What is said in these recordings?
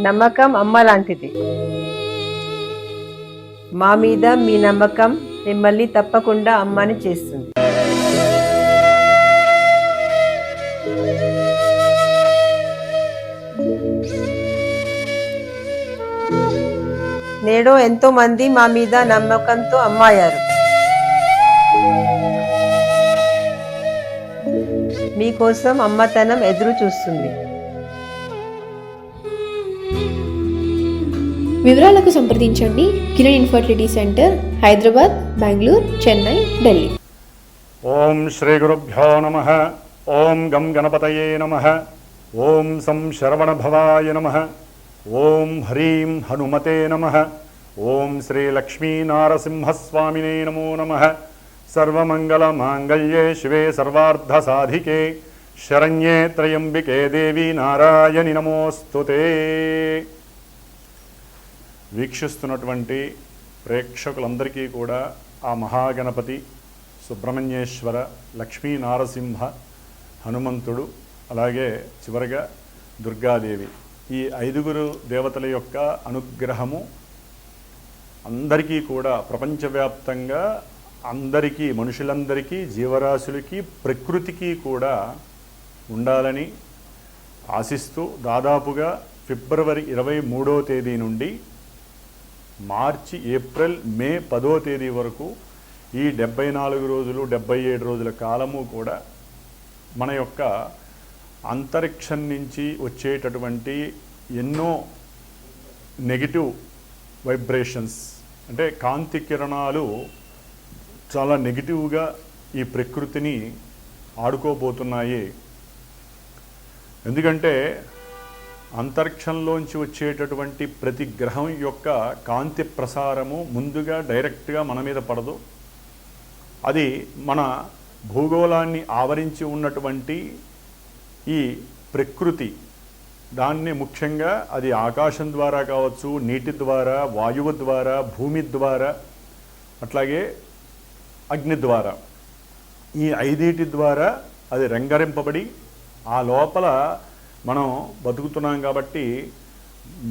నమ్మకం అమ్మ లాంటిది. మా మీద మీ నమ్మకం మిమ్మల్ని తప్పకుండా అమ్మని చేస్తుంది. నేడు ఎంతో మంది మా మీద నమ్మకంతో అమ్మాయారు. మీకోసం అమ్మతనం ఎదురు చూస్తుంది. వివరాలకు సంప్రదించండి కిరణ్ ఇన్ఫర్టిలిటీ సెంటర్, హైదరాబాద్, బెంగళూరు, చెన్నై, ఢిల్లీ. ఓం శ్రీ గురుభ్యో నమః. ఓం గం గణపతయే నమః. ఓం సం శరవణ భవాయ నమః. ఓం హ్రీం హనుమతే నమః. ఓం శ్రీ లక్ష్మీ నారసింహస్వామినే నమో నమః. సర్వమంగళ మాంగళ్యే శివే సర్వార్థ సాధికే శరణ్యే త్రయంబికే దేవి నారాయణి నమోస్తుతే. వీక్షిస్తున్నటువంటి ప్రేక్షకులందరికీ కూడా ఆ మహాగణపతి, సుబ్రహ్మణ్యేశ్వర, లక్ష్మీ నారసింహ, హనుమంతుడు, అలాగే చివరగా దుర్గాదేవి, ఈ 5 దేవతల యొక్క అనుగ్రహము అందరికీ కూడా ప్రపంచవ్యాప్తంగా అందరికీ, మనుషులందరికీ, జీవరాశులకి, ప్రకృతికి కూడా ఉండాలని ఆశిస్తూ దాదాపుగా ఫిబ్రవరి 23వ తేదీ నుండి మార్చి, ఏప్రిల్, మే 10వ తేదీ వరకు ఈ 74 రోజులు 77 రోజుల కాలము కూడా మన యొక్క అంతరిక్షం నుంచి వచ్చేటటువంటి ఎన్నో నెగిటివ్ వైబ్రేషన్స్, అంటే కాంతి కిరణాలు చాలా నెగిటివ్గా ఈ ప్రకృతిని ఆడుకోబోతున్నాయి. ఎందుకంటే అంతరిక్షంలోంచి వచ్చేటటువంటి ప్రతి గ్రహం యొక్క కాంతి ప్రసారము ముందుగా డైరెక్ట్గా మన మీద పడదు. అది మన భూగోళాన్ని ఆవరించి ఉన్నటువంటి ఈ ప్రకృతి, దాన్ని ముఖ్యంగా అది ఆకాశం ద్వారా కావచ్చు, నీటి ద్వారా, వాయువు ద్వారా, భూమి ద్వారా, అట్లాగే అగ్ని ద్వారా, ఈ 5 ద్వారా అది రంగరింపబడి ఆ లోపల మనం బతుకుతున్నాం. కాబట్టి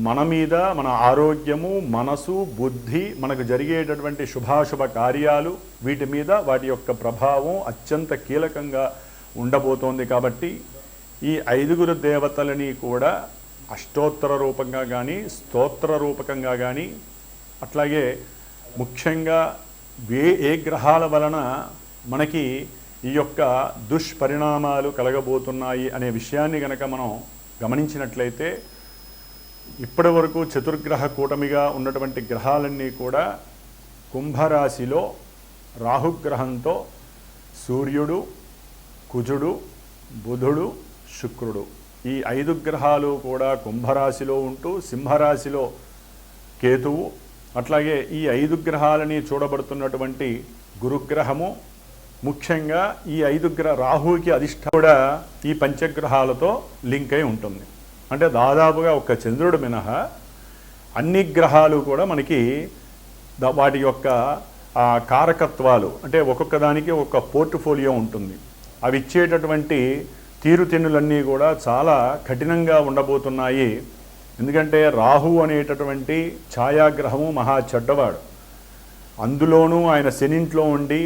మన మీద మన ఆరోగ్యము, మనసు, బుద్ధి, మనకు జరిగేటటువంటి శుభాశుభ కార్యాలు, వీటి మీద వాటి యొక్క ప్రభావం అత్యంత కీలకంగా ఉండబోతోంది. కాబట్టి ఈ 5 దేవతలని కూడా అష్టోత్తర రూపంగా కానీ, స్తోత్ర రూపకంగా కానీ, అట్లాగే ముఖ్యంగా ఏ గ్రహాల వలన మనకి ఈ యొక్క దుష్పరిణామాలు కలగబోతున్నాయి అనే విషయాన్ని కనుక మనం గమనించినట్లయితే, ఇప్పటి వరకు చతుర్గ్రహ కూటమిగా ఉన్నటువంటి గ్రహాలన్నీ కూడా కుంభరాశిలో రాహుగ్రహంతో సూర్యుడు, కుజుడు, బుధుడు, శుక్రుడు, ఈ 5 గ్రహాలు కూడా కుంభరాశిలో ఉంటూ సింహరాశిలో కేతువు, అట్లాగే ఈ 5 గ్రహాలని చూడబడుతున్నటువంటి గురుగ్రహము, ముఖ్యంగా ఈ 5 రాహుకి అధిష్ట కూడా ఈ పంచగ్రహాలతో లింక్ అయి ఉంటుంది. అంటే దాదాపుగా ఒక్క చంద్రుడు మినహా అన్ని గ్రహాలు కూడా మనకి వాటి యొక్క కారకత్వాలు, అంటే ఒక్కొక్క దానికి ఒక పోర్ట్ఫోలియో ఉంటుంది. అవి ఇచ్చేటటువంటి తీరుతెన్నులన్నీ కూడా చాలా కఠినంగా ఉండబోతున్నాయి. ఎందుకంటే రాహు అనేటటువంటి ఛాయాగ్రహము మహా చెడ్డవాడు. అందులోనూ ఆయన శనింట్లో ఉండి,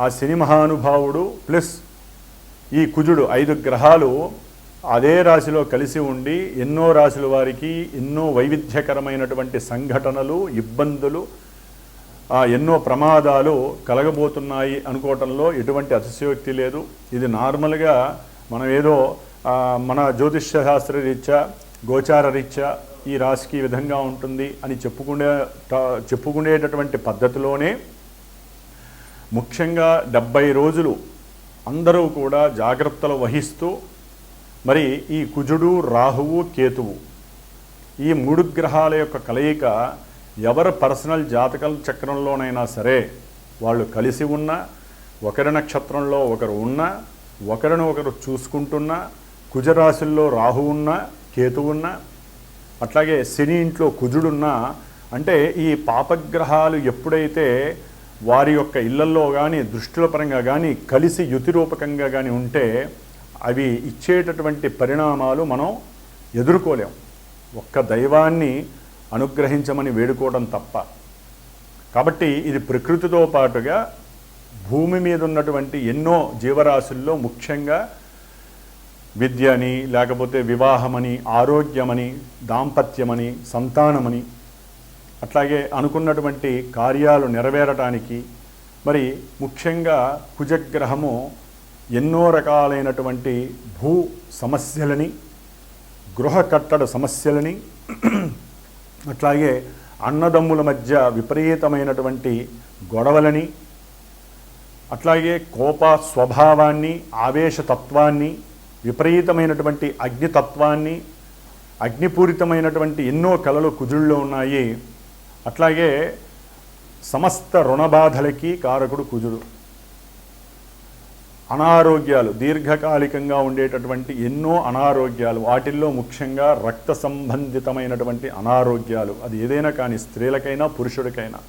ఆ శని మహానుభావుడు ప్లస్ ఈ కుజుడు, 5 గ్రహాలు అదే రాశిలో కలిసి ఉండి ఎన్నో రాశుల వారికి ఎన్నో వైవిధ్యకరమైనటువంటి సంఘటనలు, ఇబ్బందులు, ఎన్నో ప్రమాదాలు కలగబోతున్నాయి అనుకోవటంలో ఎటువంటి అతిశయోక్తి లేదు. ఇది నార్మల్గా మనం ఏదో మన జ్యోతిష్య శాస్త్ర రీత్యా, గోచార రీత్యా ఈ రాశికి ఈ విధంగా ఉంటుంది అని చెప్పుకునేటటువంటి పద్ధతిలోనే ముఖ్యంగా 70 రోజులు అందరూ కూడా జాగ్రత్తలు వహిస్తూ, మరి ఈ కుజుడు, రాహువు, కేతువు, ఈ 3 గ్రహాల యొక్క కలయిక ఎవరి పర్సనల్ జాతకాల చక్రంలోనైనా సరే వాళ్ళు కలిసి ఉన్నా, ఒకరి నక్షత్రంలో ఒకరు ఉన్నా, ఒకరిని ఒకరు చూసుకుంటున్నా, కుజరాశుల్లో రాహు ఉన్నా, కేతు ఉన్నా, అట్లాగే శని ఇంట్లో కుజుడున్నా, అంటే ఈ పాపగ్రహాలు ఎప్పుడైతే వారి యొక్క ఇళ్లల్లో కానీ దృష్టిల పరంగా కానీ కలిసి యుతి రూపకంగా కానీ ఉంటే అవి ఇచ్చేటటువంటి పరిణామాలు మనం ఎదుర్కోలేం. ఒక్క దైవాన్ని అనుగ్రహించమని వేడుకోవడం తప్ప. కాబట్టి ఇది ప్రకృతితో పాటుగా భూమి మీద ఉన్నటువంటి ఎన్నో జీవరాశుల్లో ముఖ్యంగా విద్యని, లేకపోతే వివాహమని, ఆరోగ్యమని, దాంపత్యమని, సంతానమని, అట్లాగే అనుకున్నటువంటి కార్యాలు నెరవేరటానికి, మరి ముఖ్యంగా కుజగ్రహము ఎన్నో రకాలైనటువంటి భూ సమస్యలని, గృహ కట్టడ సమస్యలని, అట్లాగే అన్నదమ్ముల మధ్య విపరీతమైనటువంటి గొడవలని, అట్లాగే కోప స్వభావాన్ని, ఆవేశతత్వాన్ని, విపరీతమైనటువంటి అగ్నితత్వాన్ని, అగ్నిపూరితమైనటువంటి ఎన్నో కళలు కుజుల్లో ఉన్నాయి. అట్లాగే సమస్త రుణబాధలకి కారకుడు కుజుడు. అనారోగ్యాలు, దీర్ఘకాలికంగా ఉండేటటువంటి ఎన్నో అనారోగ్యాలు, వాటిల్లో ముఖ్యంగా రక్త సంబంధితమైనటువంటి అనారోగ్యాలు, అది ఏదైనా కానీ స్త్రీలకైనా పురుషుడికైనా.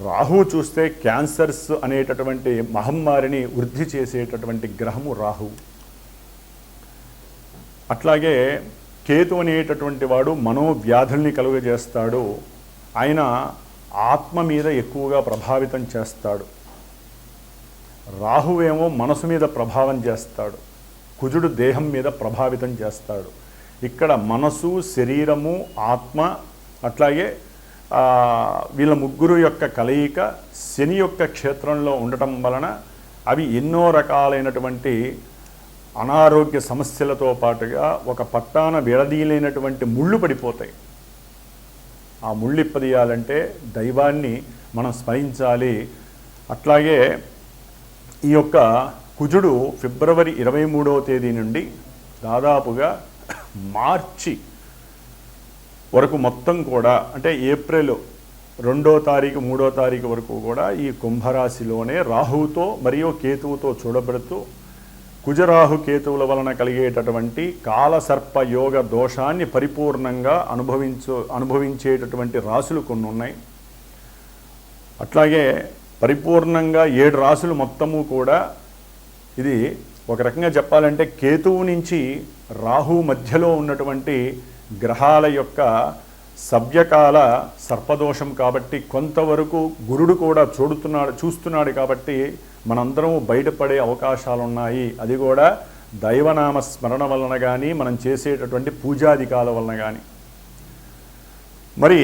రాహు చూస్తే క్యాన్సర్స్ అనేటటువంటి మహమ్మారిని వృద్ధి చేసేటటువంటి గ్రహము రాహు. అట్లాగే కేతు అనేటటువంటి వాడు మనోవ్యాధుల్ని కలుగజేస్తాడు. ఆయన ఆత్మ మీద ఎక్కువగా ప్రభావితం చేస్తాడు. రాహువేమో మనసు మీద ప్రభావం చేస్తాడు, కుజుడు దేహం మీద ప్రభావితం చేస్తాడు. ఇక్కడ మనసు, శరీరము, ఆత్మ, అట్లాగే వీళ్ళ ముగ్గురు యొక్క కలయిక శని యొక్క క్షేత్రంలో ఉండటం వలన అవి ఎన్నో రకాలైనటువంటి అనారోగ్య సమస్యలతో పాటుగా ఒక పట్టాన విడదీయలేనటువంటి ముళ్ళు పడిపోతాయి. ఆ ముళ్ళు ఇప్పదీయాలంటే దైవాన్ని మనం స్మరించాలి. అట్లాగే ఈ యొక్క కుజుడు ఫిబ్రవరి 23వ తేదీ నుండి దాదాపుగా మార్చి వరకు మొత్తం కూడా, అంటే ఏప్రిల్ 2వ తారీఖు 3వ తారీఖు వరకు కూడా ఈ కుంభరాశిలోనే రాహువుతో మరియు కేతువుతో చూడబడుతూ కుజరాహు కేతువుల వలన కలిగేటటువంటి కాలసర్ప యోగ దోషాన్ని పరిపూర్ణంగా అనుభవించేటటువంటి రాశులు కొన్ని ఉన్నాయి. అట్లాగే పరిపూర్ణంగా 7 రాశులు మొత్తము కూడా, ఇది ఒక రకంగా చెప్పాలంటే కేతువు నుంచి రాహు మధ్యలో ఉన్నటువంటి గ్రహాల యొక్క సవ్యకాల సర్పదోషం కాబట్టి కొంతవరకు గురుడు కూడా చూస్తున్నాడు కాబట్టి మనందరం బయటపడే అవకాశాలు ఉన్నాయి. అది కూడా దైవనామ స్మరణ వలన కానీ, మనం చేసేటటువంటి పూజాధికాల వలన కానీ. మరి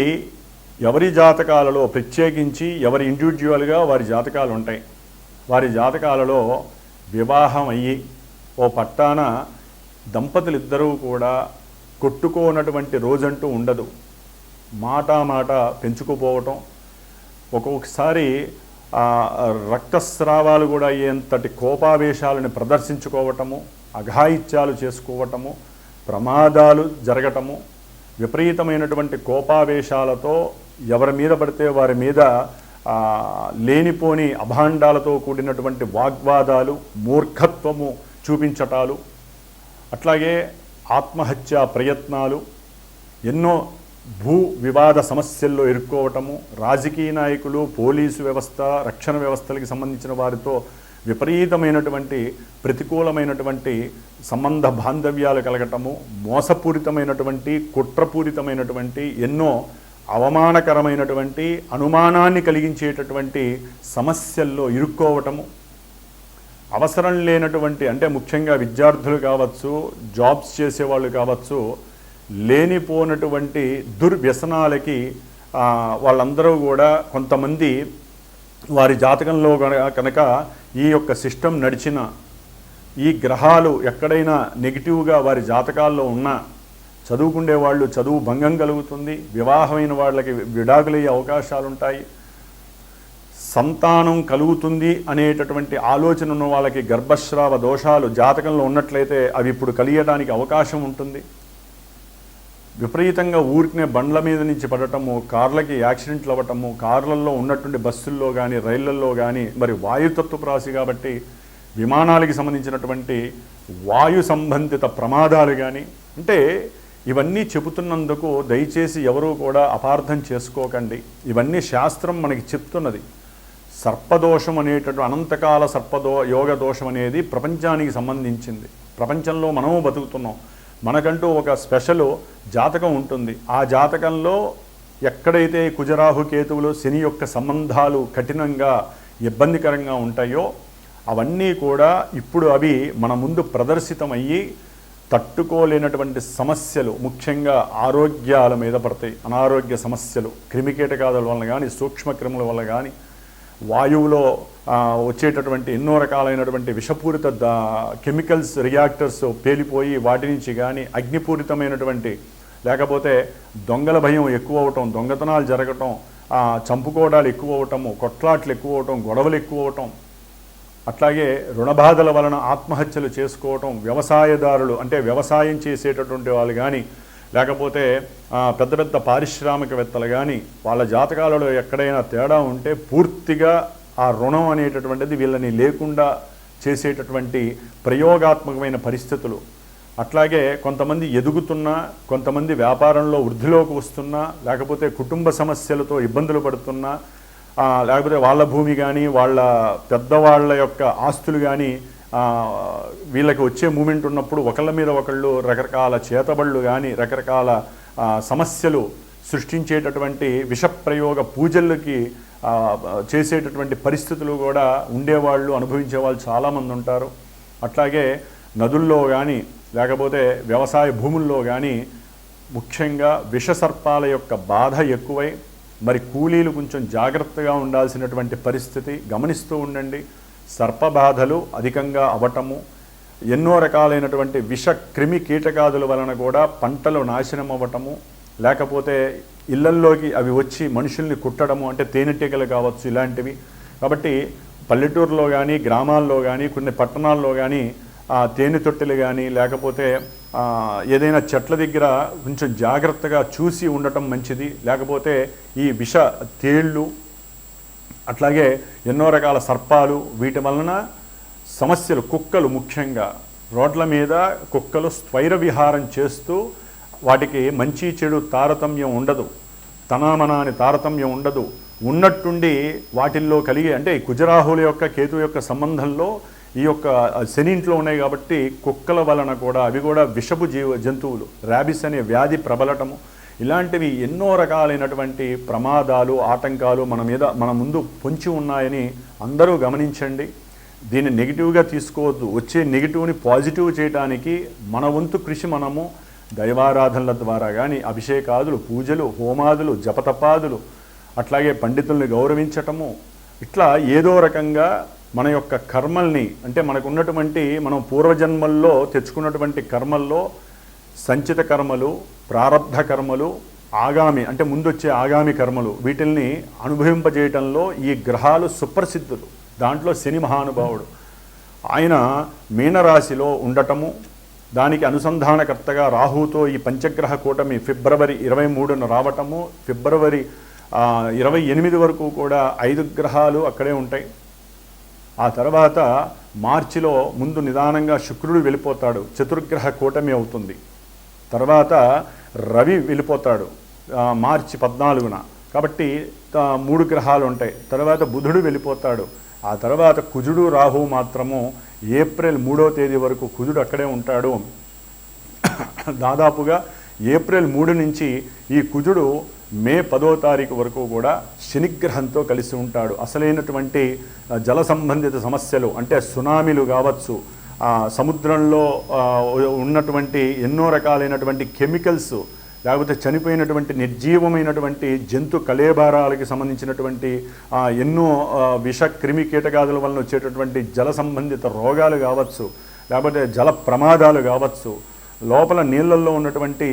ఎవరి జాతకాలలో ప్రత్యేకించి ఎవరి ఇండివిజువల్గా వారి జాతకాలు ఉంటాయి. వారి జాతకాలలో వివాహం అయ్యి ఓ పట్టాన దంపతులిద్దరూ కూడా కొట్టుకోనటువంటి రోజంటూ ఉండదు. మాట పెంచుకుపోవటం, ఒక్కొక్కసారి రక్తస్రావాలు కూడా అయ్యేంతటి కోపావేశాలను ప్రదర్శించుకోవటము, అఘాయిత్యాలు చేసుకోవటము, ప్రమాదాలు జరగటము, విపరీతమైనటువంటి కోపావేశాలతో ఎవరి మీద పడితే వారి మీద లేనిపోని అభాండాలతో కూడినటువంటి వాగ్వాదాలు, మూర్ఖత్వము చూపించటాలు, అట్లాగే ఆత్మహత్యా ప్రయత్నాలు, ఎన్నో భూ వివాద సమస్యల్లో ఇరుక్కోవటము, రాజకీయ నాయకులు, పోలీసు వ్యవస్థ, రక్షణ వ్యవస్థలకి సంబంధించిన వారితో విపరీతమైనటువంటి ప్రతికూలమైనటువంటి సంబంధ బాంధవ్యాలు కలగటము, మోసపూరితమైనటువంటి కుట్రపూరితమైనటువంటి ఎన్నో అవమానకరమైనటువంటి అనుమానాన్ని కలిగించేటటువంటి సమస్యల్లో ఇరుక్కోవటము, అవసరం లేనటువంటి, అంటే ముఖ్యంగా విద్యార్థులు కావచ్చు, జాబ్స్ చేసేవాళ్ళు కావచ్చు, లేనిపోనటువంటి దుర్వ్యసనాలకి వాళ్ళందరూ కూడా కొంతమంది వారి జాతకంలో కనుక ఈ యొక్క సిస్టమ్ నడిచిన, ఈ గ్రహాలు ఎక్కడైనా నెగిటివ్గా వారి జాతకాల్లో ఉన్నా చదువుకునే వాళ్ళు చదువు భంగం కలుగుతుంది, వివాహమైన వాళ్ళకి విడాకులయ్యే అవకాశాలు ఉంటాయి, సంతానం కలుగుతుంది అనేటటువంటి ఆలోచన ఉన్న వాళ్ళకి గర్భస్రావ దోషాలు జాతకంలో ఉన్నట్లయితే అవి ఇప్పుడు కలిగడానికి అవకాశం ఉంటుంది. విపరీతంగా ఊరికనే బండ్ల మీద నుంచి పడటము, కార్లకి యాక్సిడెంట్లు అవ్వటము, కార్లలో ఉన్నటువంటి బస్సుల్లో కానీ రైళ్లల్లో కానీ, మరి వాయుతత్వపు రాశి కాబట్టి విమానాలకి సంబంధించినటువంటి వాయు సంబంధిత ప్రమాదాలు కానీ, అంటే ఇవన్నీ చెబుతున్నందుకు దయచేసి ఎవరూ కూడా అపార్థం చేసుకోకండి. ఇవన్నీ శాస్త్రం మనకి చెప్తున్నది. సర్పదోషం అనేటటువంటి అనంతకాల యోగ దోషం అనేది ప్రపంచానికి సంబంధించింది. ప్రపంచంలో మనము బతుకుతున్నాం. మనకంటూ ఒక స్పెషల్ జాతకం ఉంటుంది. ఆ జాతకంలో ఎక్కడైతే కుజరాహు కేతువులు శని యొక్క సంబంధాలు కఠినంగా ఇబ్బందికరంగా ఉంటాయో అవన్నీ కూడా ఇప్పుడు అవి మన ముందు ప్రదర్శితమయ్యి తట్టుకోలేనటువంటి సమస్యలు ముఖ్యంగా ఆరోగ్యాల మీద పడతాయి. అనారోగ్య సమస్యలు క్రిమికీటకాదుల వల్ల కానీ, సూక్ష్మక్రిముల వల్ల కానీ, వాయువులో వచ్చేటటువంటి ఎన్నో రకాలైనటువంటి విషపూరిత కెమికల్స్ రియాక్టర్స్ పేలిపోయి వాటి నుంచి కానీ, అగ్నిపూరితమైనటువంటి లేకపోతే దొంగల భయం ఎక్కువ అవటం, దొంగతనాలు జరగటం, చంపుకోవడాలు ఎక్కువ అవటము, కొట్లాట్లు ఎక్కువ అవటం, గొడవలు ఎక్కువ అవటం, అట్లాగే రుణబాధల వలన ఆత్మహత్యలు చేసుకోవటం, వ్యవసాయదారులు అంటే వ్యవసాయం చేసేటటువంటి వాళ్ళు కానీ, లేకపోతే పెద్ద పెద్ద పారిశ్రామికవేత్తలు కానీ వాళ్ళ జాతకాలలో ఎక్కడైనా తేడా ఉంటే పూర్తిగా ఆ రుణం అనేటటువంటిది వీళ్ళని లేకుండా చేసేటటువంటి ప్రయోగాత్మకమైన పరిస్థితులు. అట్లాగే కొంతమంది ఎదుగుతున్నా, కొంతమంది వ్యాపారంలో వృద్ధిలోకి వస్తున్నా, లేకపోతే కుటుంబ సమస్యలతో ఇబ్బందులు పడుతున్నా, లేకపోతే వాళ్ళ భూమి కానీ వాళ్ళ పెద్దవాళ్ళ యొక్క ఆస్తులు కానీ వీళ్ళకి వచ్చే మూమెంట్ ఉన్నప్పుడు ఒకళ్ళ మీద ఒకళ్ళు రకరకాల చేతబళ్ళు కానీ రకరకాల సమస్యలు సృష్టించేటటువంటి విషప్రయోగ పూజలకి చేసేటటువంటి పరిస్థితులు కూడా ఉండేవాళ్ళు, అనుభవించేవాళ్ళు చాలామంది ఉంటారు. అట్లాగే నదుల్లో కానీ లేకపోతే వ్యవసాయ భూముల్లో కానీ ముఖ్యంగా విషసర్పాల యొక్క బాధ ఎక్కువై మరి కూలీలు కొంచెం జాగ్రత్తగా ఉండాల్సినటువంటి పరిస్థితి గమనిస్తూ ఉండండి. సర్పబాధలు అధికంగా అవటము, ఎన్నో రకాలైనటువంటి విష క్రిమి కీటకాదుల వలన కూడా పంటలు నాశనం అవ్వటము, లేకపోతే ఇళ్లల్లోకి అవి వచ్చి మనుషుల్ని కుట్టడము, అంటే తేనెటీగలు కావచ్చు ఇలాంటివి. కాబట్టి పల్లెటూరులో కానీ గ్రామాల్లో కానీ కొన్ని పట్టణాల్లో కానీ తేనె తొట్టెలు కానీ లేకపోతే ఏదైనా చెట్ల దగ్గర కొంచెం జాగ్రత్తగా చూసి ఉండటం మంచిది. లేకపోతే ఈ విష తేళ్ళు అట్లాగే ఎన్నో రకాల సర్పాలు వీటి వలన సమస్యలు, కుక్కలు ముఖ్యంగా రోడ్ల మీద కుక్కలు స్వైర విహారం చేస్తూ వాటికి మంచి చెడు తారతమ్యం ఉండదు, తనామన అని తారతమ్యం ఉండదు, ఉన్నట్టుండి వాటిల్లో కలిగే అంటే కుజరాహుల యొక్క కేతు యొక్క సంబంధంలో ఈ యొక్క శని ఇంట్లో ఉన్నాయి కాబట్టి కుక్కల వలన కూడా అవి కూడా విషపు జంతువులు, ర్యాబిస్ అనే వ్యాధి ప్రబలటము, ఇలాంటివి ఎన్నో రకాలైనటువంటి ప్రమాదాలు ఆటంకాలు మన ముందు పొంచి ఉన్నాయని అందరూ గమనించండి. దీన్ని నెగిటివ్గా తీసుకోవద్దు. వచ్చే నెగిటివ్ని పాజిటివ్ చేయడానికి మన వంతు కృషి మనము దైవారాధనల ద్వారా కానీ, అభిషేకాదులు, పూజలు, హోమాదులు, జపతపాదులు, అట్లాగే పండితుల్ని గౌరవించటము, ఇట్లా ఏదో రకంగా మన యొక్క కర్మల్ని అంటే మనకు ఉన్నటువంటి మనం పూర్వజన్మల్లో తెచ్చుకున్నటువంటి కర్మల్లో సంచిత కర్మలు, ప్రారబ్ధ కర్మలు, ఆగామి అంటే ముందొచ్చే ఆగామి కర్మలు వీటిల్ని అనుభవింపజేయటంలో ఈ గ్రహాలు సుప్రసిద్ధులు. దాంట్లో శని మహానుభావుడు ఆయన మీనరాశిలో ఉండటము, దానికి అనుసంధానకర్తగా రాహుతో ఈ పంచగ్రహ కూటమి ఫిబ్రవరి 23న రావటము, ఫిబ్రవరి 28 వరకు కూడా 5 గ్రహాలు అక్కడే ఉంటాయి. ఆ తర్వాత మార్చిలో ముందు నిదానంగా శుక్రుడు వెళ్ళిపోతాడు, చతుర్గ్రహ కూటమి అవుతుంది. తర్వాత రవి వెళ్ళిపోతాడు మార్చి 14న, కాబట్టి 3 గ్రహాలు ఉంటాయి. తర్వాత బుధుడు వెళ్ళిపోతాడు. ఆ తర్వాత కుజుడు రాహువు మాత్రము ఏప్రిల్ 3వ తేదీ వరకు కుజుడు అక్కడే ఉంటాడు. దాదాపుగా ఏప్రిల్ 3 నుంచి ఈ కుజుడు మే 10వ తారీఖు వరకు కూడా శనిగ్రహంతో కలిసి ఉంటాడు. అసలైనటువంటి జల సంబంధిత సమస్యలు అంటే సునామీలు కావచ్చు, సముద్రంలో ఉన్నటువంటి ఎన్నో రకాలైనటువంటి కెమికల్స్, లేకపోతే చనిపోయినటువంటి నిర్జీవమైనటువంటి జంతు కళేబారాలకి సంబంధించినటువంటి ఎన్నో విష క్రిమి కీటకాదుల వలన వచ్చేటటువంటి జల సంబంధిత రోగాలు కావచ్చు, లేకపోతే జల ప్రమాదాలు కావచ్చు, లోపల నీళ్ళల్లో ఉన్నటువంటి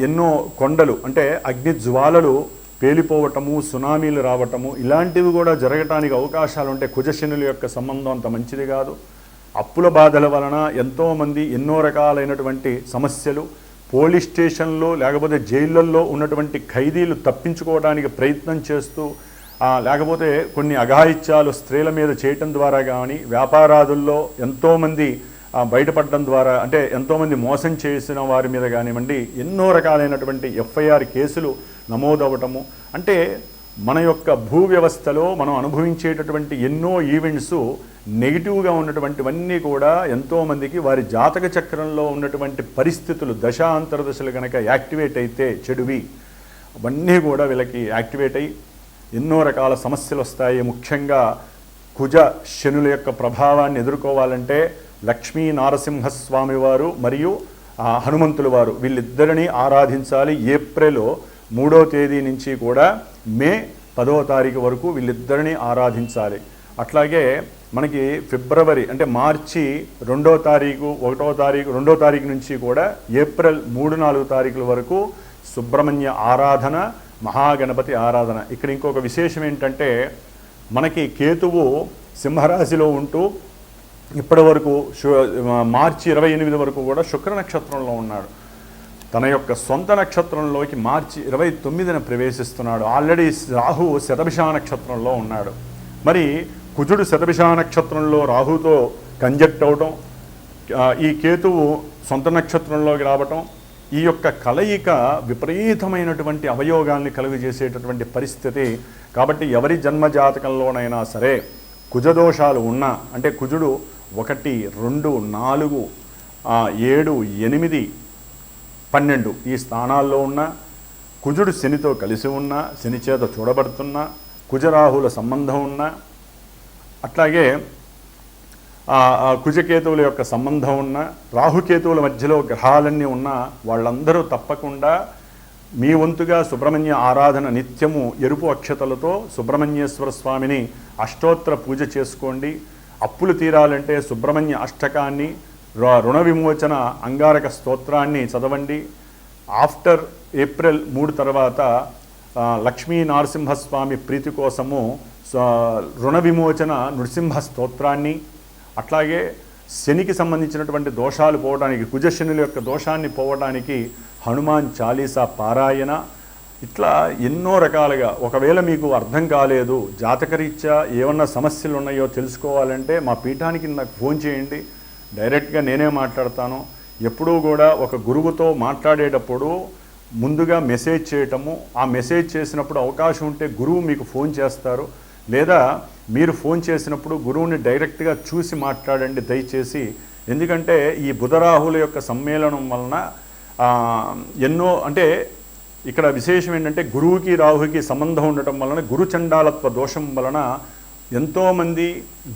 ఎన్నో కొండలు అంటే అగ్ని జ్వాలలు పేలిపోవటము, సునామీలు రావటము, ఇలాంటివి కూడా జరగటానికి అవకాశాలు ఉంటాయి. కుజశనుల యొక్క సంబంధం అంత మంచిది కాదు. అప్పుల బాధల వలన ఎంతోమంది ఎన్నో రకాలైనటువంటి సమస్యలు, పోలీస్ స్టేషన్లో లేకపోతే జైళ్ళల్లో ఉన్నటువంటి ఖైదీలు తప్పించుకోవడానికి ప్రయత్నం చేస్తూ, లేకపోతే కొన్ని అఘాయిత్యాలు స్త్రీల మీద చేయటం ద్వారా కానీ, వ్యాపారాదుల్లో ఎంతోమంది బయటపడడం ద్వారా అంటే ఎంతోమంది మోసం చేసిన వారి మీద కానివ్వండి ఎన్నో రకాలైనటువంటి ఎఫ్ఐఆర్ కేసులు నమోదవటము, అంటే మన యొక్క భూ వ్యవస్థలో మనం అనుభవించేటటువంటి ఎన్నో ఈవెంట్స్ నెగిటివ్గా ఉన్నటువంటివన్నీ కూడా ఎంతోమందికి వారి జాతక చక్రంలో ఉన్నటువంటి పరిస్థితులు దశాంతరదశలు కనుక యాక్టివేట్ అయితే చెడువి అవన్నీ కూడా వీళ్ళకి యాక్టివేట్ అయ్యి ఎన్నో రకాల సమస్యలు వస్తాయి. ముఖ్యంగా కుజ శనుల యొక్క ప్రభావాన్ని ఎదుర్కోవాలంటే లక్ష్మీ నారసింహస్వామి వారు మరియు హనుమంతుల వారు వీళ్ళిద్దరిని ఆరాధించాలి. ఏప్రిల్ 3వ తేదీ నుంచి కూడా మే 10వ తారీఖు వరకు వీళ్ళిద్దరిని ఆరాధించాలి. అట్లాగే మనకి ఫిబ్రవరి అంటే మార్చి 2వ తారీఖు 1వ తారీఖు 2వ తారీఖు నుంచి కూడా ఏప్రిల్ 3, 4 తారీఖుల వరకు సుబ్రహ్మణ్య ఆరాధన, మహాగణపతి ఆరాధన. ఇక్కడ ఇంకొక విశేషం ఏంటంటే మనకి కేతువు సింహరాశిలో ఉంటూ ఇప్పటి వరకు మార్చి 28 వరకు కూడా శుక్ర నక్షత్రంలో ఉన్నాడు. తన యొక్క సొంత నక్షత్రంలోకి మార్చి 29న ప్రవేశిస్తున్నాడు. ఆల్రెడీ రాహు శతభిష నక్షత్రంలో ఉన్నాడు. మరి కుజుడు శతభిష నక్షత్రంలో రాహుతో కంజక్ట్ అవటం, ఈ కేతువు సొంత నక్షత్రంలోకి రావటం, ఈ యొక్క కలయిక విపరీతమైనటువంటి అవయోగాల్ని కలుగజేసేటటువంటి పరిస్థితి. కాబట్టి ఎవరి జన్మజాతకంలోనైనా సరే కుజదోషాలు ఉన్నా, అంటే కుజుడు 1, 2, 4, 7, 8, 12 ఈ స్థానాల్లో ఉన్న, కుజుడు శనితో కలిసి ఉన్న, శని చేత చూడబడుతున్న, కుజరాహుల సంబంధం ఉన్న, అట్లాగే కుజకేతువుల యొక్క సంబంధం ఉన్న, రాహుకేతువుల మధ్యలో గ్రహాలన్నీ ఉన్న వాళ్ళందరూ తప్పకుండా మీ వంతుగా సుబ్రహ్మణ్య ఆరాధన నిత్యము ఎరుపు అక్షతలతో సుబ్రహ్మణ్యేశ్వర స్వామిని అష్టోత్తర పూజ చేసుకోండి. అప్పులు తీరాలంటే సుబ్రహ్మణ్య అష్టకాన్ని, రుణ విమోచన అంగారక స్తోత్రాన్ని చదవండి. ఆఫ్టర్ ఏప్రిల్ 3 తర్వాత లక్ష్మీ నరసింహస్వామి ప్రీతి కోసము రుణ విమోచన నృసింహ స్తోత్రాన్ని, అట్లాగే శనికి సంబంధించినటువంటి దోషాలు పోవడానికి, కుజశనుల యొక్క దోషాన్ని పోవడానికి హనుమాన్ చాలీసా పారాయణ, ఇట్లా ఎన్నో రకాలుగా. ఒకవేళ మీకు అర్థం కాలేదు, జాతకరీత్యా ఏమన్నా సమస్యలు ఉన్నాయో తెలుసుకోవాలంటే మా పీఠానికి నాకు ఫోన్ చేయండి, డైరెక్ట్గా నేనే మాట్లాడతాను. ఎప్పుడూ కూడా ఒక గురువుతో మాట్లాడేటప్పుడు ముందుగా మెసేజ్ చేయటము, ఆ మెసేజ్ చేసినప్పుడు అవకాశం ఉంటే గురువు మీకు ఫోన్ చేస్తారు, లేదా మీరు ఫోన్ చేసినప్పుడు గురువుని డైరెక్ట్గా చూసి మాట్లాడండి దయచేసి. ఎందుకంటే ఈ బుధరాహుల యొక్క సమ్మేళనం వలన ఎన్నో, అంటే ఇక్కడ విశేషం ఏంటంటే గురువుకి రాహుకి సంబంధం ఉండటం వలన గురుచండాలత్వ దోషం వలన ఎంతోమంది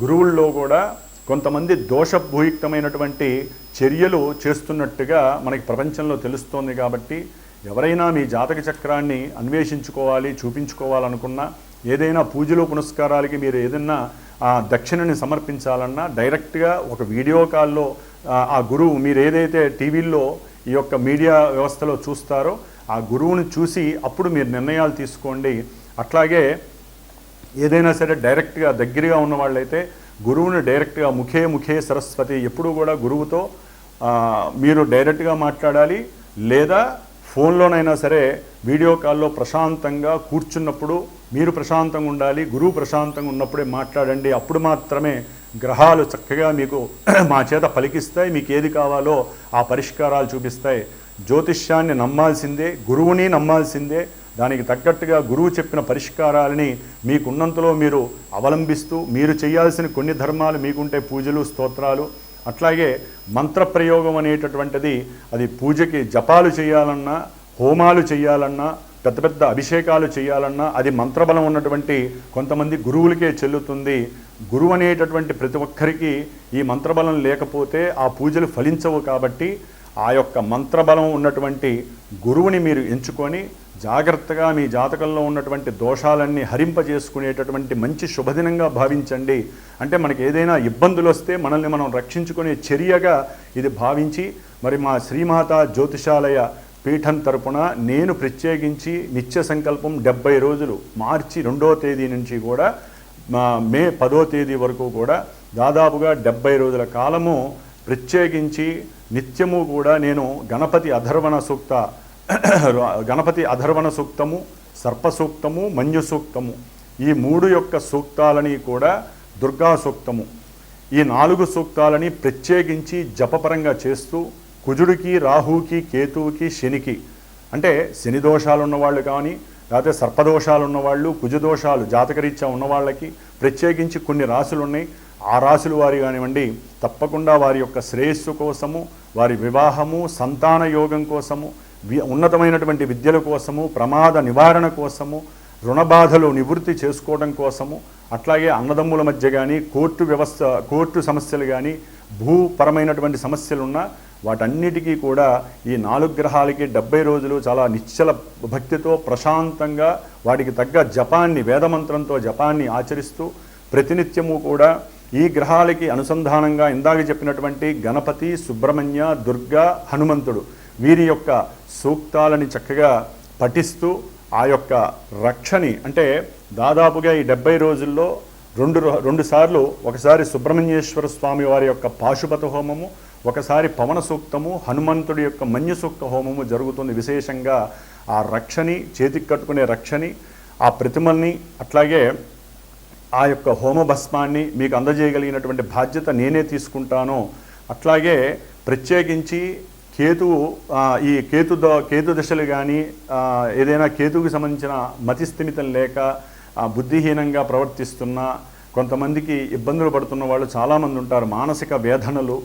గురువుల్లో కూడా కొంతమంది దోషభూయుక్తమైనటువంటి చర్యలు చేస్తున్నట్టుగా మనకి ప్రపంచంలో తెలుస్తోంది. కాబట్టి ఎవరైనా మీ జాతక చక్రాన్ని అన్వేషించుకోవాలి, చూపించుకోవాలనుకున్నా, ఏదైనా పూజలు పునస్కారాలకి మీరు ఏదైనా దక్షిణని సమర్పించాలన్నా డైరెక్ట్గా ఒక వీడియో కాల్లో ఆ గురువు, మీరు ఏదైతే టీవీల్లో ఈ యొక్క మీడియా వ్యవస్థలో చూస్తారో ఆ గురువుని చూసి అప్పుడు మీరు నిర్ణయాలు తీసుకోండి. అట్లాగే ఏదైనా సరే డైరెక్ట్గా దగ్గరగా ఉన్న వాళ్ళైతే గురువుని డైరెక్ట్గా ముఖే సరస్వతి, ఎప్పుడూ కూడా గురువుతో మీరు డైరెక్ట్గా మాట్లాడాలి, లేదా ఫోన్లోనైనా సరే వీడియో కాల్లో ప్రశాంతంగా కూర్చున్నప్పుడు మీరు ప్రశాంతంగా ఉండాలి, గురువు ప్రశాంతంగా ఉన్నప్పుడే మాట్లాడండి. అప్పుడు మాత్రమే గ్రహాలు చక్కగా మీకు మా చేత పలికిస్తాయి, మీకు ఏది కావాలో ఆ పరిష్కారాలు చూపిస్తాయి. జ్యోతిష్యాన్ని నమ్మాల్సిందే, గురువుని నమ్మాల్సిందే. దానికి తగ్గట్టుగా గురువు చెప్పిన పరిష్కారాలని మీకున్నంతలో మీరు అవలంబిస్తూ, మీరు చేయాల్సిన కొన్ని ధర్మాలు మీకుంటే పూజలు, స్తోత్రాలు, అట్లాగే మంత్రప్రయోగం అనేటటువంటిది, అది పూజకి జపాలు చేయాలన్నా, హోమాలు చేయాలన్నా, పెద్ద పెద్ద అభిషేకాలు చేయాలన్నా అది మంత్రబలం ఉన్నటువంటి కొంతమంది గురువులకే చెల్లుతుంది. గురువు అనేటటువంటి ప్రతి ఒక్కరికి ఈ మంత్రబలం లేకపోతే ఆ పూజలు ఫలించవు. కాబట్టి ఆ యొక్క మంత్రబలం ఉన్నటువంటి గురువుని మీరు ఎంచుకొని జాగ్రత్తగా మీ జాతకంలో ఉన్నటువంటి దోషాలన్నీ హరింపజేసుకునేటటువంటి మంచి శుభదినంగా భావించండి. అంటే మనకి ఏదైనా ఇబ్బందులు వస్తే మనల్ని మనం రక్షించుకునే చర్యగా ఇది భావించి, మరి మా శ్రీమాత జ్యోతిషాలయ పీఠం తరపున నేను ప్రత్యేకించి నిత్య సంకల్పం 70 రోజులు మార్చి 2వ తేదీ నుంచి కూడా మే 10వ తేదీ వరకు కూడా దాదాపుగా 70 రోజుల కాలము ప్రత్యేకించి నిత్యము కూడా నేను గణపతి అధర్వణ సూక్తము, సర్ప సూక్తము, మంజు సూక్తము, ఈ 3 యొక్క సూక్తాలని కూడా దుర్గా సూక్తము, ఈ 4 సూక్తాలని ప్రత్యేకించి జపపరంగా చేస్తూ కుజుడికి, రాహుకి, కేతువుకి, శనికి, అంటే శని దోషాలు ఉన్నవాళ్ళు కానీ, లేకపోతే సర్పదోషాలు ఉన్నవాళ్ళు, కుజదోషాలు జాతకరీత్యా ఉన్నవాళ్ళకి ప్రత్యేకించి కొన్ని రాశులు ఉన్నాయి. ఆ రాశుల వారి కానివ్వండి, తప్పకుండా వారి యొక్క శ్రేయస్సు కోసము, వారి వివాహము, సంతాన యోగం కోసము, ఉన్నతమైనటువంటి విద్యల కోసము, ప్రమాద నివారణ కోసము, రుణబాధలు నివృత్తి చేసుకోవడం కోసము, అట్లాగే అన్నదమ్ముల మధ్య కానీ కోర్టు సమస్యలు కానీ, భూపరమైనటువంటి సమస్యలున్నా వాటన్నిటికీ కూడా ఈ 4 గ్రహాలకి 70 రోజులు చాలా నిశ్చల భక్తితో ప్రశాంతంగా వాటికి తగ్గ జపాన్ని, వేదమంత్రంతో జపాన్ని ఆచరిస్తూ ప్రతినిత్యము కూడా ఈ గ్రహాలకి అనుసంధానంగా ఇందాక చెప్పినటువంటి గణపతి, సుబ్రహ్మణ్య, దుర్గా, హనుమంతుడు వీరి యొక్క సూక్తాలని చక్కగా పఠిస్తూ ఆ యొక్క రక్షని, అంటే దాదాపుగా ఈ 70 రోజుల్లో రెండు సార్లు, ఒకసారి సుబ్రహ్మణ్యేశ్వర స్వామి వారి యొక్క పాశుపత హోమము, ఒకసారి పవన సూక్తము, హనుమంతుడి యొక్క మన్య సూక్త హోమము జరుగుతుంది. విశేషంగా ఆ రక్షని, చేతికి కట్టుకునే రక్షని, ఆ ప్రతిమల్ని, అట్లాగే ఆ యొక్క హోమభస్మాన్ని మీకు అందజేయగలిగినటువంటి బాధ్యత నేనే తీసుకుంటాను. అట్లాగే ప్రత్యేకించి ఈ కేతు దశలు కానీ, ఏదైనా కేతువుకి సంబంధించిన మతిస్థిమితం లేక బుద్ధిహీనంగా ప్రవర్తిస్తున్న కొంతమందికి ఇబ్బందులు పడుతున్న వాళ్ళు చాలామంది ఉంటారు. మానసిక వేదనలు,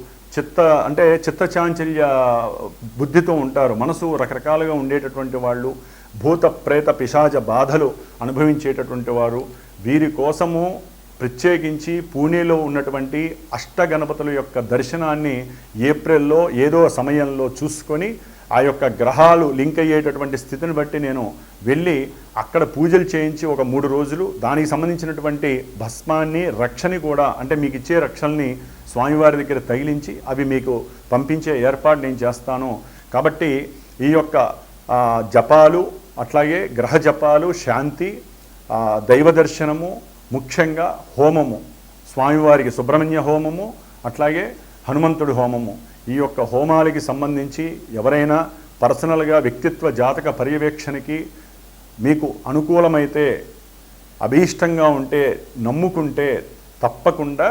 చిత్తచాంచల్య బుద్ధితో ఉంటారు. మనసు రకరకాలుగా ఉండేటటువంటి వాళ్ళు, భూత ప్రేత పిశాచ బాధలు అనుభవించేటటువంటి వారు, వీరి కోసము ప్రత్యేకించి పూణేలో ఉన్నటువంటి అష్టగణపతుల యొక్క దర్శనాన్ని ఏప్రిల్లో ఏదో సమయంలో చూసుకొని ఆ యొక్క గ్రహాలు లింక్ అయ్యేటటువంటి స్థితిని బట్టి నేను వెళ్ళి అక్కడ పూజలు చేయించి ఒక 3 రోజులు దానికి సంబంధించినటువంటి భస్మాన్ని, రక్షని కూడా, అంటే మీకు ఇచ్చే రక్షల్ని స్వామివారి దగ్గర తగిలించి అవి మీకు పంపించే ఏర్పాటు నేను చేస్తాను. కాబట్టి ఈ యొక్క జపాలు, అట్లాగే గ్రహ జపాలు, శాంతి, దైవ దర్శనము, ముఖ్యంగా హోమము, స్వామివారికి సుబ్రహ్మణ్య హోమము, అట్లాగే హనుమంతుడి హోమము, ఈ యొక్క హోమాలకి సంబంధించి ఎవరైనా పర్సనల్గా వ్యక్తిత్వ జాతక పర్యవేక్షణకి మీకు అనుకూలమైతే, అభీష్టంగా ఉంటే, నమ్ముకుంటే తప్పకుండా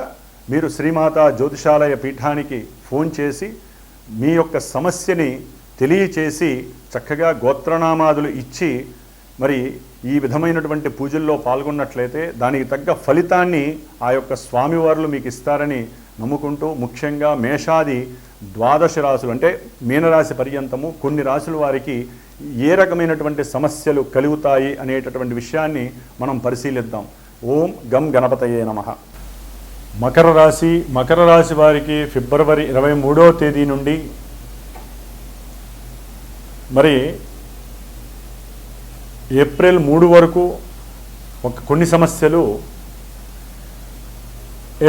మీరు శ్రీమాత జ్యోతిషాలయ పీఠానికి ఫోన్ చేసి మీ యొక్క సమస్యని తెలియచేసి చక్కగా గోత్రనామాదులు ఇచ్చి మరి ఈ విధమైనటువంటి పూజల్లో పాల్గొన్నట్లయితే దానికి తగ్గ ఫలితాన్ని ఆ యొక్క స్వామివారులు మీకు ఇస్తారని నమ్ముకుంటూ, ముఖ్యంగా మేషాది 12 రాశులు అంటే మీనరాశి పర్యంతము కొన్ని రాశుల వారికి ఏ రకమైనటువంటి సమస్యలు కలుగుతాయి అనేటటువంటి విషయాన్ని మనం పరిశీలిద్దాం. ఓం గం గణపతయే నమః. మకర రాశి వారికి ఫిబ్రవరి 23వ తేదీ నుండి మరి ఏప్రిల్ 3 వరకు కొన్ని సమస్యలు,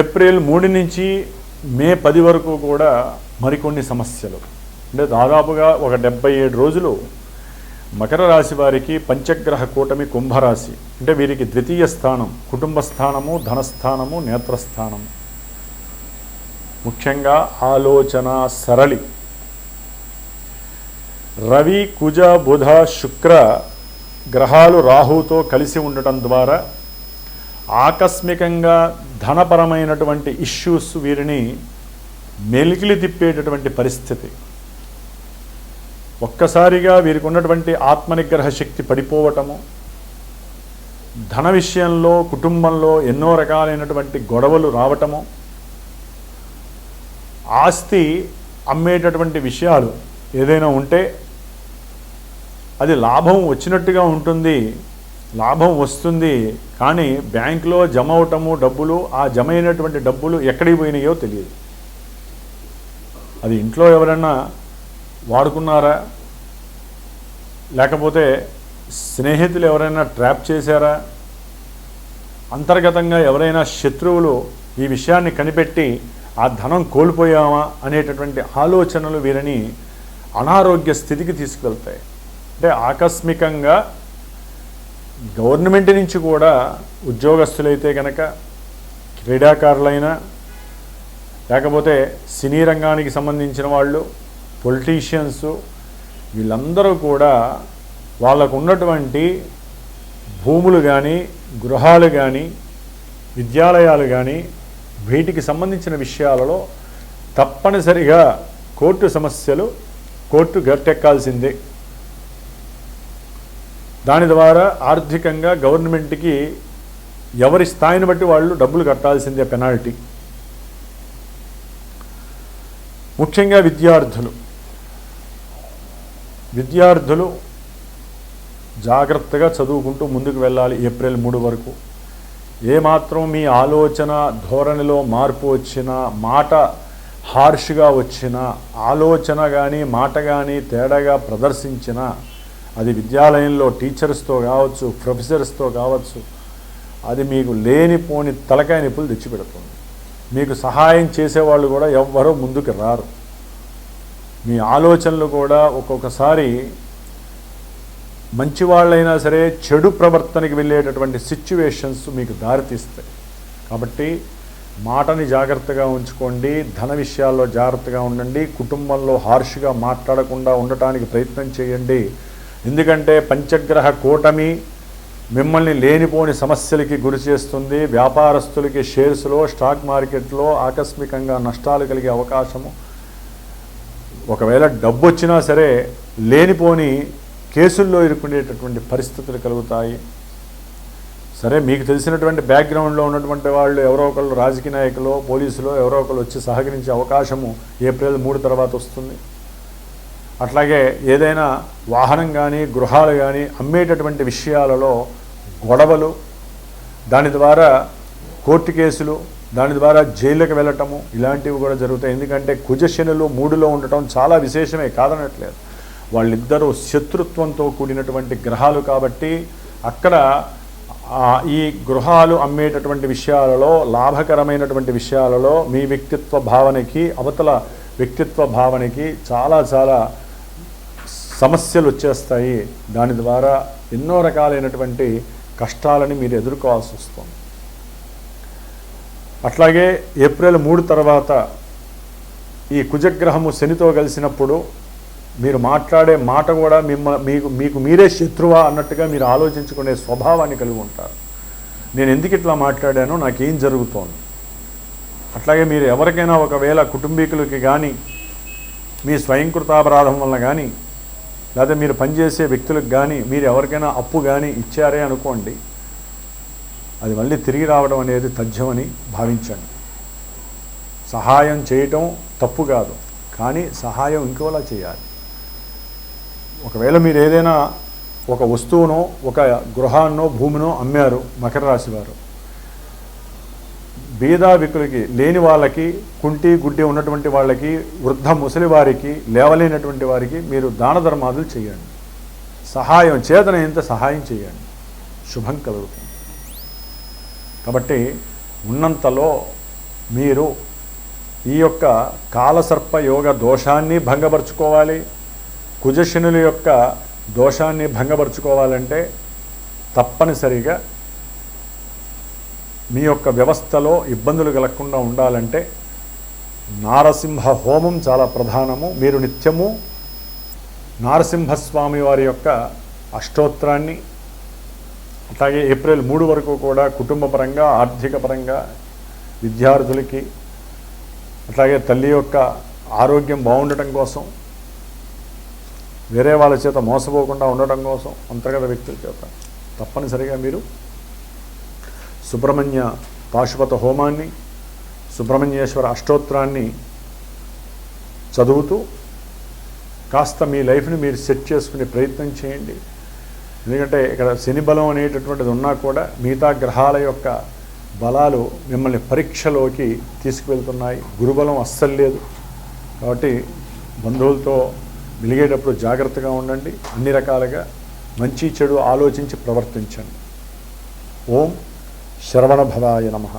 ఏప్రిల్ 3 నుంచి మే 10 వరకు కూడా మరికొన్ని సమస్యలు, అంటే దాదాపుగా ఒక 77 రోజులు మకర రాశి వారికి పంచగ్రహ కూటమి కుంభరాశి, అంటే వీరికి ద్వితీయ స్థానం కుటుంబ స్థానము, ధనస్థానము, నేత్రస్థానము, ముఖ్యంగా ఆలోచన సరళి. రవి, కుజ, బుధ, శుక్ర గ్రహాలు రాహుతో కలిసి ఉండటం ద్వారా ఆకస్మికంగా ధనపరమైనటువంటి ఇష్యూస్ వీరిని మెలికిలి తిప్పేటటువంటి పరిస్థితి. ఒక్కసారిగా వీరికి ఉన్నటువంటి ఆత్మనిగ్రహ శక్తి పడిపోవటము, ధన విషయంలో కుటుంబంలో ఎన్నో రకాలైనటువంటి గొడవలు రావటము, ఆస్తి అమ్మేటటువంటి విషయాలు ఏదైనా ఉంటే అది లాభం వచ్చినట్టుగా ఉంటుంది, లాభం వస్తుంది, కానీ బ్యాంకులో జమ అవటము డబ్బులు, ఆ జమ అయినటువంటి డబ్బులు ఎక్కడికి పోయినాయో తెలియదు. అది ఇంట్లో ఎవరైనా వాడుకున్నారా, లేకపోతే స్నేహితులు ఎవరైనా ట్రాప్ చేశారా, అంతర్గతంగా ఎవరైనా శత్రువులు ఈ విషయాన్ని కనిపెట్టి ఆ ధనం కోల్పోయామా అనేటటువంటి ఆలోచనలు వీరిని అనారోగ్య స్థితికి తీసుకెళ్తాయి. అంటే ఆకస్మికంగా గవర్నమెంట్ నుంచి కూడా ఉద్యోగస్తులైతే కనుక, క్రీడాకారులైనా, లేకపోతే సినీ రంగానికి సంబంధించిన వాళ్ళు, పొలిటీషియన్స్, వీళ్ళందరూ కూడా వాళ్ళకు ఉన్నటువంటి భూములు కానీ, గృహాలు కానీ, విద్యాలయాలు కానీ, వీటికి సంబంధించిన విషయాలలో తప్పనిసరిగా కోర్టు సమస్యలు, కోర్టు గట్టెక్కాల్సిందే. దాని ద్వారా ఆర్థికంగా గవర్నమెంట్కి ఎవరి స్థాయిని బట్టి వాళ్ళు డబ్బులు కట్టాల్సిందే పెనాల్టీ. ముఖ్యంగా విద్యార్థులు జాగ్రత్తగా చదువుకుంటూ ముందుకు వెళ్ళాలి. ఏప్రిల్ 3 వరకు ఏమాత్రం మీ ఆలోచన ధోరణిలో మార్పు వచ్చినా, మాట హార్ష్గా వచ్చినా, ఆలోచన కానీ మాట కానీ తేడాగా ప్రదర్శించినా, అది విద్యాలయంలో టీచర్స్తో కావచ్చు, ప్రొఫెసర్స్తో కావచ్చు, అది మీకు లేనిపోని తలకాయ నొప్పులు తెచ్చిపెడుతుంది. మీకు సహాయం చేసేవాళ్ళు కూడా ఎవ్వరూ ముందుకు రారు. మీ ఆలోచనలు కూడా ఒక్కొక్కసారి మంచివాళ్ళైనా సరే చెడు ప్రవర్తనకి వెళ్ళేటటువంటి సిచ్యువేషన్స్ మీకు దారితీస్తాయి. కాబట్టి మాటని జాగ్రత్తగా ఉంచుకోండి, ధన విషయాల్లో జాగ్రత్తగా ఉండండి, కుటుంబంలో హార్ష్గా మాట్లాడకుండా ఉండటానికి ప్రయత్నం చేయండి. ఎందుకంటే పంచగ్రహ కూటమి మిమ్మల్ని లేనిపోని సమస్యలకి గురి చేస్తుంది. వ్యాపారస్తులకి షేర్స్లో, స్టాక్ మార్కెట్లో ఆకస్మికంగా నష్టాలు కలిగే అవకాశము, ఒకవేళ డబ్బు వచ్చినా సరే లేనిపోని కేసుల్లో ఇరుక్కునేటటువంటి పరిస్థితులు కలుగుతాయి. సరే, మీకు తెలిసినటువంటి బ్యాక్గ్రౌండ్లో ఉన్నటువంటి వాళ్ళు ఎవరో ఒకళ్ళు రాజకీయ నాయకులు, పోలీసులు ఎవరో ఒకళ్ళు వచ్చి సహకరించే అవకాశము ఏప్రిల్ 3 తర్వాత వస్తుంది. అట్లాగే ఏదైనా వాహనం కానీ గృహాలు కానీ అమ్మేటటువంటి విషయాలలో గొడవలు, దాని ద్వారా కోర్టు కేసులు, దాని ద్వారా జైలుకి వెళ్ళటము, ఇలాంటివి కూడా జరుగుతాయి. ఎందుకంటే కుజశనులు 3లో ఉండటం చాలా విశేషమే, కాదనట్లేదు. వాళ్ళిద్దరూ శత్రుత్వంతో కూడినటువంటి గ్రహాలు కాబట్టి అక్కడ ఈ గృహాలు అమ్మేటటువంటి విషయాలలో, లాభకరమైనటువంటి విషయాలలో మీ వ్యక్తిత్వ భావనకి, అవతల వ్యక్తిత్వ భావనకి చాలా చాలా సమస్యలు వచ్చేస్తాయి. దాని ద్వారా ఎన్నో రకాలైనటువంటి కష్టాలని మీరు ఎదుర్కోవాల్సి వస్తుంది. అట్లాగే ఏప్రిల్ 3 తర్వాత ఈ కుజగ్రహము శనితో కలిసినప్పుడు మీరు మాట్లాడే మాట కూడా మీకు మీరే శత్రువా అన్నట్టుగా మీరు ఆలోచించుకునే స్వభావాన్ని కలిగి ఉంటారు. నేను ఎందుకు ఇట్లా మాట్లాడానో, నాకేం జరుగుతోంది. అట్లాగే మీరు ఎవరికైనా ఒకవేళ కుటుంబీకులకి కానీ, మీ స్వయంకృతాపరాధం వల్ల కానీ, లేదా మీరు పనిచేసే వ్యక్తులకు కానీ మీరు ఎవరికైనా అప్పు కానీ ఇచ్చారే అనుకోండి, అది మళ్ళీ తిరిగి రావడం అనేది తథ్యమని భావించండి. సహాయం చేయటం తప్పు కాదు, కానీ సహాయం ఇంకోలా చేయాలి. ఒకవేళ మీరు ఏదైనా ఒక వస్తువునో, ఒక గృహాన్నో, భూమినో అమ్మారు, మకర రాశి వారు, బీదావికులకి, లేని వాళ్ళకి, కుంటి గుడ్డి ఉన్నటువంటి వాళ్ళకి, వృద్ధ ముసలి వారికి, లేవలేనటువంటి వారికి మీరు దాన ధర్మాదులు చేయండి. సహాయం చేతనైనంత సహాయం చేయండి, శుభం కలుగుతుంది. కాబట్టి ఉన్నంతలో మీరు ఈ యొక్క కాలసర్ప యోగ దోషాన్ని భంగపరుచుకోవాలి. కుజశనుల యొక్క దోషాన్ని భంగపరుచుకోవాలంటే తప్పనిసరిగా మీ యొక్క వ్యవస్థలో ఇబ్బందులు కలగకుండా ఉండాలంటే నారసింహ హోమం చాలా ప్రధానము. మీరు నిత్యము నారసింహస్వామి వారి యొక్క అష్టోత్తరాన్ని, అట్లాగే ఏప్రిల్ 3 వరకు కూడా కుటుంబ పరంగా, ఆర్థిక పరంగా, విద్యార్థులకి, అట్లాగే తల్లి యొక్క ఆరోగ్యం బాగుండటం కోసం, వేరే వాళ్ళ చేత మోసపోకుండా ఉండటం కోసం, అంతర్గత వ్యక్తుల చేత తప్పనిసరిగా మీరు సుబ్రహ్మణ్య పాశుపత హోమాన్ని, సుబ్రహ్మణ్యేశ్వర అష్టోత్తరాన్ని చదువుతూ కాస్త మీ లైఫ్ని మీరు సెట్ చేసుకునే ప్రయత్నం చేయండి. ఎందుకంటే ఇక్కడ శని బలం అనేటటువంటిది ఉన్నా కూడా మిగతా గ్రహాల యొక్క బలాలు మిమ్మల్ని పరీక్షలోకి తీసుకువెళ్తున్నాయి. గురుబలం అస్సలు లేదు. కాబట్టి బంధువులతో వెలిగేటప్పుడు జాగ్రత్తగా ఉండండి. అన్ని రకాలుగా మంచి చెడు ఆలోచించి ప్రవర్తించండి. ఓం శరవణ భవాయ నమః.